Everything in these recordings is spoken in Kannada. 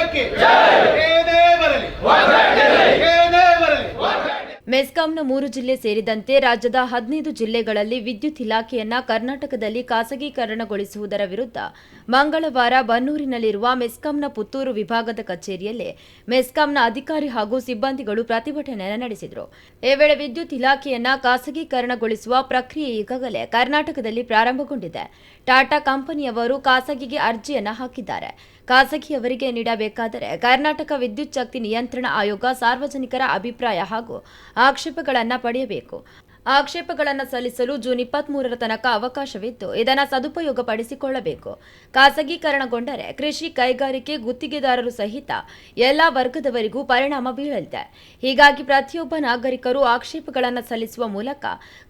ಸರ್ಕಾರಕ್ಕೆ ಏನೇ ಬರಲಿ ಏನೇ ಬರಲಿ. ಮೆಸ್ಕಾಂನ 3 ಜಿಲ್ಲೆ ಸೇರಿದಂತೆ ರಾಜ್ಯದ 15 ಜಿಲ್ಲೆಗಳಲ್ಲಿ ವಿದ್ಯುತ್ ಇಲಾಖೆಯನ್ನ ಕರ್ನಾಟಕದಲ್ಲಿ ಖಾಸಗೀಕರಣಗೊಳಿಸುವುದರ ವಿರುದ್ಧ ಮಂಗಳವಾರ ಬನ್ನೂರಿನಲ್ಲಿರುವ ಮೆಸ್ಕಾಂನ ಪುತ್ತೂರು ವಿಭಾಗದ ಕಚೇರಿಯಲ್ಲಿ ಮೆಸ್ಕಾಂನ ಅಧಿಕಾರಿ ಹಾಗೂ ಸಿಬ್ಬಂದಿಗಳು ಪ್ರತಿಭಟನೆ ನಡೆಸಿದರು. ಈ ವೇಳೆ ವಿದ್ಯುತ್ ಇಲಾಖೆಯನ್ನ ಖಾಸಗೀಕರಣಗೊಳಿಸುವ ಪ್ರಕ್ರಿಯೆ ಈಗಾಗಲೇ ಕರ್ನಾಟಕದಲ್ಲಿ ಪ್ರಾರಂಭಗೊಂಡಿದೆ. ಟಾಟಾ ಕಂಪನಿಯವರು ಖಾಸಗಿಗೆ ಅರ್ಜಿಯನ್ನ ಹಾಕಿದ್ದಾರೆ. ಖಾಸಗಿಯವರಿಗೆ ನೀಡಬೇಕಾದರೆ ಕರ್ನಾಟಕ ವಿದ್ಯುತ್ ಶಕ್ತಿ ನಿಯಂತ್ರಣ ಆಯೋಗ ಸಾರ್ವಜನಿಕರ ಅಭಿಪ್ರಾಯ ಹಾಗೂ ಆಕ್ಷೇಪಗಳನ್ನು ಪಡೆಯಬೇಕು. ಆಕ್ಷೇಪಗಳನ್ನು ಸಲ್ಲಿಸಲು ಜೂನ್ 23ರ ತನಕ ಅವಕಾಶವಿದ್ದು ಇದನ್ನು ಸದುಪಯೋಗಪಡಿಸಿಕೊಳ್ಳಬೇಕು. ಖಾಸಗೀಕರಣಗೊಂಡರೆ ಕೃಷಿ, ಕೈಗಾರಿಕೆ, ಗುತ್ತಿಗೆದಾರರು ಸಹಿತ ಎಲ್ಲಾ ವರ್ಗದವರಿಗೂ ಪರಿಣಾಮ ಬೀಳಲಿದೆ. ಹೀಗಾಗಿ ಪ್ರತಿಯೊಬ್ಬ ನಾಗರಿಕರು ಆಕ್ಷೇಪಗಳನ್ನು ಸಲ್ಲಿಸುವ ಮೂಲಕ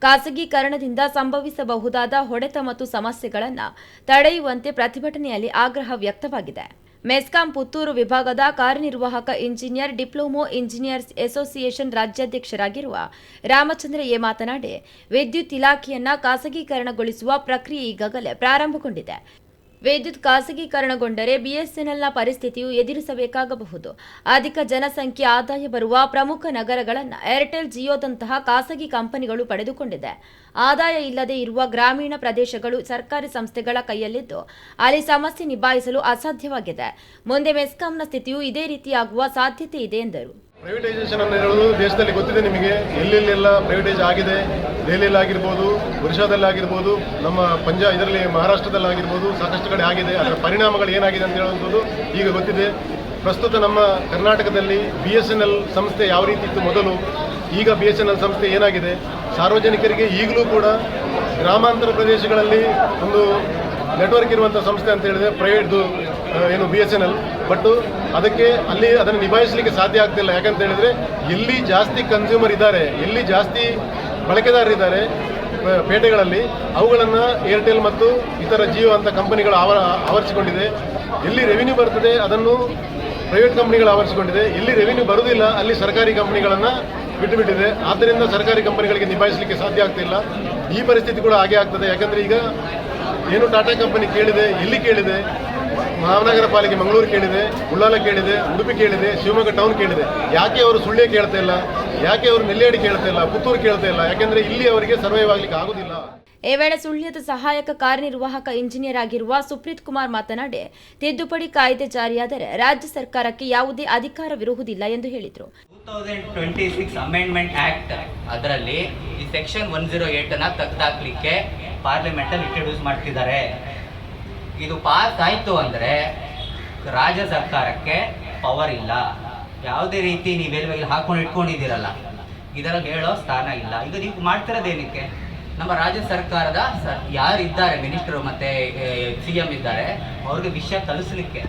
ಖಾಸಗೀಕರಣದಿಂದ ಸಂಭವಿಸಬಹುದಾದ ಹೊಡೆತ ಮತ್ತು ಸಮಸ್ಯೆಗಳನ್ನು ತಡೆಯುವಂತೆ ಪ್ರತಿಭಟನೆಯಲ್ಲಿ ಆಗ್ರಹ ವ್ಯಕ್ತವಾಗಿದೆ. ಮೆಸ್ಕಾಂ ಪುತ್ತೂರು ವಿಭಾಗದ ಕಾರ್ಯನಿರ್ವಾಹಕ ಇಂಜಿನಿಯರ್ ಡಿಪ್ಲೊಮೊ ಇಂಜಿನಿಯರ್ಸ್ ಅಸೋಸಿಯೇಷನ್ ರಾಜ್ಯಾಧ್ಯಕ್ಷರಾಗಿರುವ ರಾಮಚಂದ್ರ ಎ ಮಾತನಾಡಿ, ವಿದ್ಯುತ್ ಇಲಾಖೆಯನ್ನ ಖಾಸಗೀಕರಣಗೊಳಿಸುವ ಪ್ರಕ್ರಿಯೆ ಈಗಾಗಲೇ ಪ್ರಾರಂಭಗೊಂಡಿದೆ. ವಿದ್ಯುತ್ ಖಾಸಗೀಕರಣಗೊಂಡರೆ ಬಿಎಸ್ಎನ್ಎಲ್ನ ಪರಿಸ್ಥಿತಿಯು ಎದುರಿಸಬೇಕಾಗಬಹುದು. ಅಧಿಕ ಜನಸಂಖ್ಯೆ, ಆದಾಯ ಬರುವ ಪ್ರಮುಖ ನಗರಗಳನ್ನು ಏರ್ಟೆಲ್, ಜಿಯೋದಂತಹ ಖಾಸಗಿ ಕಂಪನಿಗಳು ಪಡೆದುಕೊಂಡಿದೆ. ಆದಾಯ ಇಲ್ಲದೆ ಇರುವ ಗ್ರಾಮೀಣ ಪ್ರದೇಶಗಳು ಸರ್ಕಾರಿ ಸಂಸ್ಥೆಗಳ ಕೈಯಲ್ಲಿದ್ದು ಅಲ್ಲಿ ಸಮಸ್ಯೆ ನಿಭಾಯಿಸಲು ಅಸಾಧ್ಯವಾಗಿದೆ. ಮುಂದೆ ಮೆಸ್ಕಾಂನ ಸ್ಥಿತಿಯು ಇದೇ ರೀತಿಯಾಗುವ ಸಾಧ್ಯತೆ ಇದೆ ಎಂದರು. ಪ್ರೈವೇಟೈಸೇಷನ್ ಅನ್ನು ಹೇಳೋದು ದೇಶದಲ್ಲಿ ಗೊತ್ತಿದೆ ನಿಮಗೆ, ಎಲ್ಲೆಲ್ಲೆಲ್ಲ ಪ್ರೈವೇಟೈಸ್ ಆಗಿದೆ. ದೆಹಲಿಯಲ್ಲಿ ಆಗಿರ್ಬೋದು, ಒರಿಸ್ಸಾದಲ್ಲಿ ಆಗಿರ್ಬೋದು, ನಮ್ಮ ಇದರಲ್ಲಿ ಮಹಾರಾಷ್ಟ್ರದಲ್ಲಾಗಿರ್ಬೋದು, ಸಾಕಷ್ಟು ಕಡೆ ಆಗಿದೆ. ಅದರ ಪರಿಣಾಮಗಳು ಏನಾಗಿದೆ ಅಂತ ಹೇಳುವಂಥದ್ದು ಈಗ ಗೊತ್ತಿದೆ. ಪ್ರಸ್ತುತ ನಮ್ಮ ಕರ್ನಾಟಕದಲ್ಲಿ BSNL ಸಂಸ್ಥೆ ಯಾವ ರೀತಿ ಇತ್ತು ಮೊದಲು, ಈಗ BSNL ಸಂಸ್ಥೆ ಏನಾಗಿದೆ, ಸಾರ್ವಜನಿಕರಿಗೆ ಈಗಲೂ ಕೂಡ ಗ್ರಾಮಾಂತರ ಪ್ರದೇಶಗಳಲ್ಲಿ ಒಂದು ನೆಟ್ವರ್ಕ್ ಇರುವಂಥ ಸಂಸ್ಥೆ ಅಂತ ಹೇಳಿದ್ರೆ ಪ್ರೈವೇಟ್ದು ಏನು BSNL. ಬಟ್ ಅದಕ್ಕೆ ಅಲ್ಲಿ ಅದನ್ನು ನಿಭಾಯಿಸಲಿಕ್ಕೆ ಸಾಧ್ಯ ಆಗ್ತಿಲ್ಲ. ಯಾಕಂತ ಹೇಳಿದರೆ ಎಲ್ಲಿ ಜಾಸ್ತಿ ಕನ್ಸ್ಯೂಮರ್ ಇದ್ದಾರೆ, ಎಲ್ಲಿ ಜಾಸ್ತಿ ಬಳಕೆದಾರರಿದ್ದಾರೆ ಪೇಟೆಗಳಲ್ಲಿ, ಅವುಗಳನ್ನು ಏರ್ಟೆಲ್ ಮತ್ತು ಇತರ ಜಿಯೋ ಅಂತ ಕಂಪನಿಗಳು ಆವರಿಸಿಕೊಂಡಿದೆ. ಎಲ್ಲಿ ರೆವಿನ್ಯೂ ಬರ್ತದೆ ಅದನ್ನು ಪ್ರೈವೇಟ್ ಕಂಪನಿಗಳು ಆವರಿಸಿಕೊಂಡಿದೆ. ಎಲ್ಲಿ ರೆವಿನ್ಯೂ ಬರುವುದಿಲ್ಲ ಅಲ್ಲಿ ಸರ್ಕಾರಿ ಕಂಪನಿಗಳನ್ನು ಬಿಟ್ಟುಬಿಟ್ಟಿದೆ. ಆದ್ದರಿಂದ ಸರ್ಕಾರಿ ಕಂಪನಿಗಳಿಗೆ ನಿಭಾಯಿಸಲಿಕ್ಕೆ ಸಾಧ್ಯ ಆಗ್ತಿಲ್ಲ. ಈ ಪರಿಸ್ಥಿತಿ ಕೂಡ ಹಾಗೆ ಆಗ್ತದೆ. ಯಾಕಂದರೆ ಈಗ ಏನು ಟಾಟಾ ಕಂಪನಿ ಕೇಳಿದೆ, ಎಲ್ಲಿ ಕೇಳಿದೆ, ಮಹಾನಗರ ಪಾಲಿಕೆ ಮಂಗಳೂರು ಕೇಳಿದೆ, ಉಳ್ಳಾಲ ಕೇಳಿದೆ, ಉಡುಪಿ ಕೇಳಿದೆ, ಶಿವಮೊಗ್ಗ ಟೌನ್ ಕೇಳಿದೆ. ಯಾಕೆ ಅವರು ಸುಳ್ಯ ಕೇಳ್ತಾ ಇಲ್ಲ, ಯಾಕೆ ಅವರು ನೆಲ್ಯಾಡಿ ಕೇಳ್ತಾ ಇಲ್ಲ, ಪುತ್ತೂರು ಕೇಳ್ತಾ ಇಲ್ಲ? ಯಾಕೆಂದರೆ ಇಲ್ಲಿ ಅವರಿಗೆ ಸರ್ವೈವ್ ಆಗಲಿಕ್ಕೆ ಆಗುದಿಲ್ಲ. ಈ ವೇಳೆ ಸುಳ್ಯದ ಸಹಾಯಕ ಕಾರ್ಯನಿರ್ವಾಹಕ ಇಂಜಿನಿಯರ್ ಆಗಿರುವ ಸುಪ್ರೀತ್ ಕುಮಾರ್ ಮಾತನಾಡಿ, ತಿದ್ದುಪಡಿ ಕಾಯ್ದೆ ಜಾರಿಯಾದರೆ ರಾಜ್ಯ ಸರ್ಕಾರಕ್ಕೆ ಯಾವುದೇ ಅಧಿಕಾರವಿರುವುದಿಲ್ಲ ಎಂದು ಹೇಳಿದರು. 2026 ಅಮೆಂಡ್ಮೆಂಟ್ ಆಕ್ಟ್ ಅದರಲ್ಲಿ ಈ ಸೆಕ್ಷನ್ 108 ಅನ್ನು ತೆಗೆದಾಕ್ಲಿಕ್ಕೆ ಪಾರ್ಲಿಮೆಂಟ್ ಅಲ್ಲಿ ಇಂಟ್ರೊಡ್ಯೂಸ್ ಮಾಡ್ತಿದ್ದಾರೆ. ಇದು ಪಾಸ್ ಆಯಿತು ಅಂದರೆ ರಾಜ್ಯ ಸರ್ಕಾರಕ್ಕೆ ಪವರ್ ಇಲ್ಲ. ಯಾವುದೇ ರೀತಿ ನೀವೆಲ್ಲ ಹಾಕೊಂಡು ಇಟ್ಕೊಂಡಿದ್ದೀರಲ್ಲ, ಇದರಲ್ಲಿ ಹೇಳೋ ಸ್ಥಾನ ಇಲ್ಲ. ಈಗ ನೀವು ಮಾಡ್ತಿರೋದೇನಕ್ಕೆ? ನಮ್ಮ ರಾಜ್ಯ ಸರ್ಕಾರದ ಯಾರಿದ್ದಾರೆ ಮಿನಿಸ್ಟರು ಮತ್ತು CM ಇದ್ದಾರೆ, ಅವ್ರಿಗೆ ವಿಷಯ ತಳಿಸ್ಲಿಕ್ಕೆ.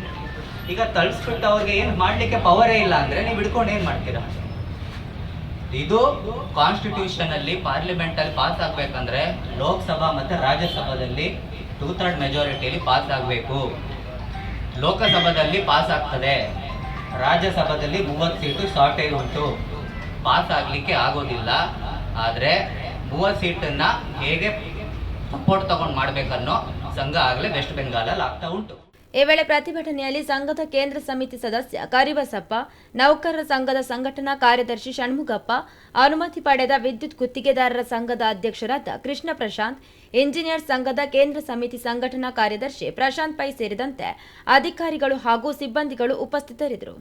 ಈಗ ತಳಿಸ್ಬಿಟ್ಟು ಅವ್ರಿಗೆ ಏನು ಮಾಡಲಿಕ್ಕೆ ಪವರೇ ಇಲ್ಲ ಅಂದರೆ ನೀವು ಹಿಡ್ಕೊಂಡು ಏನು ಮಾಡ್ತೀರಾ? ಇದು ಕಾನ್ಸ್ಟಿಟ್ಯೂಷನಲ್ಲಿ ಪಾರ್ಲಿಮೆಂಟಲ್ಲಿ ಪಾಸ್ ಆಗಬೇಕಂದ್ರೆ ಲೋಕಸಭಾ ಮತ್ತು ರಾಜ್ಯಸಭಾದಲ್ಲಿ 2/3 ಮೆಜಾರಿಟಿಯಲ್ಲಿ ಪಾಸ್ ಆಗಬೇಕು. ಲೋಕಸಭಾದಲ್ಲಿ ಪಾಸ್ ಆಗ್ತದೆ, ರಾಜ್ಯಸಭಾದಲ್ಲಿ 30 ಸೀಟು ಶಾರ್ಟೇಜ್ ಉಂಟು, ಪಾಸ್ ಆಗಲಿಕ್ಕೆ ಆಗೋದಿಲ್ಲ. ಆದರೆ 30 ಸೀಟನ್ನು ಹೇಗೆ ಸಪೋರ್ಟ್ ತಗೊಂಡು ಮಾಡಬೇಕನ್ನೋ ಸಂಘ ಆಗಲೇ ವೆಸ್ಟ್ ಬೆಂಗಾಲಲ್ಲಿ ಆಗ್ತಾ ಉಂಟು. ಈ ವೇಳೆ ಪ್ರತಿಭಟನೆಯಲ್ಲಿ ಸಂಘದ ಕೇಂದ್ರ ಸಮಿತಿ ಸದಸ್ಯ ಕರಿಬಸಪ್ಪ, ನೌಕರರ ಸಂಘದ ಸಂಘಟನಾ ಕಾರ್ಯದರ್ಶಿ ಷಣ್ಮುಗಪ್ಪ, ಅನುಮತಿ ಪಡೆದ ವಿದ್ಯುತ್ ಗುತ್ತಿಗೆದಾರರ ಸಂಘದ ಅಧ್ಯಕ್ಷರಾದ ಕೃಷ್ಣ ಪ್ರಶಾಂತ್, ಇಂಜಿನಿಯರ್ ಸಂಘದ ಕೇಂದ್ರ ಸಮಿತಿ ಸಂಘಟನಾ ಕಾರ್ಯದರ್ಶಿ ಪ್ರಶಾಂತ್ ಪೈ ಸೇರಿದಂತೆ ಅಧಿಕಾರಿಗಳು ಹಾಗೂ ಸಿಬ್ಬಂದಿಗಳು ಉಪಸ್ಥಿತರಿದ್ದರು.